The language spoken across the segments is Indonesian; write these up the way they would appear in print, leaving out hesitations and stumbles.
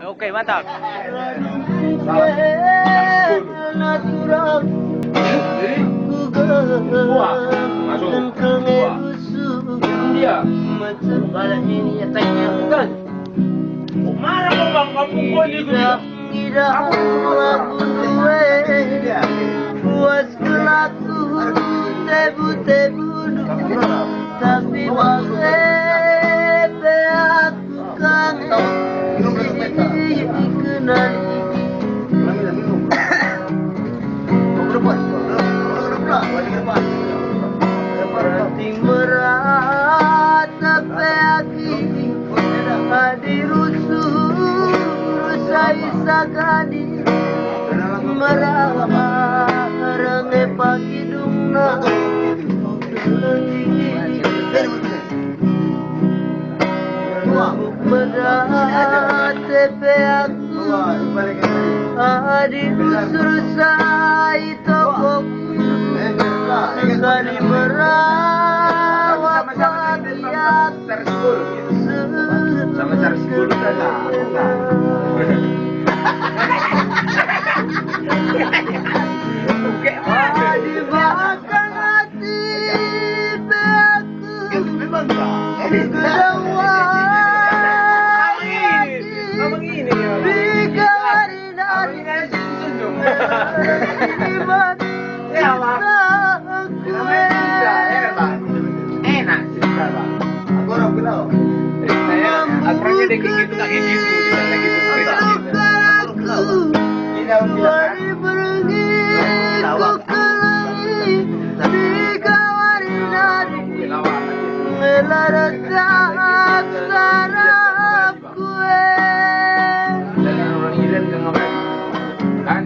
Oke, mantap. Iya. Kalau ini ya tanya bukan. Mana kau bang kampung kau ini gue? Puas kelaku tebu-tebu tapi masih aku kangen dikenal Ranting meratapi aki hadirusuh rusai sakadi marang pagi dungna meratapi aku hadirusuh rusai toko sekali merawat pihak Sama cari sepuluh saja. dimakan hati beku Abang ini ya. dikarin hati Enak sih, Bang. Aku orang kenal. Saya akrabnya deh kayak gitu, kayak gitu, kayak gitu. Ini aku bilang. Kan?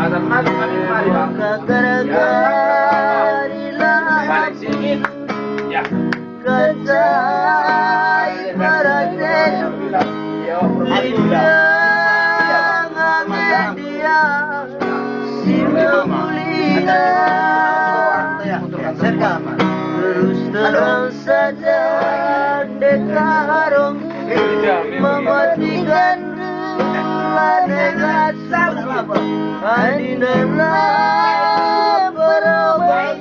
Ada masuk kami mari, Bang. Balik sini. Ya. Terus terang saja dekarong mematikan lanegat adinana berobat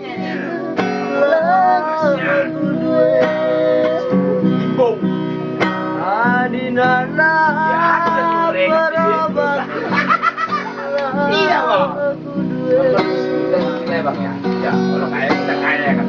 adinana berobat Iya, Bang. Bang ya. Ya, kalau kaya kita kaya kan.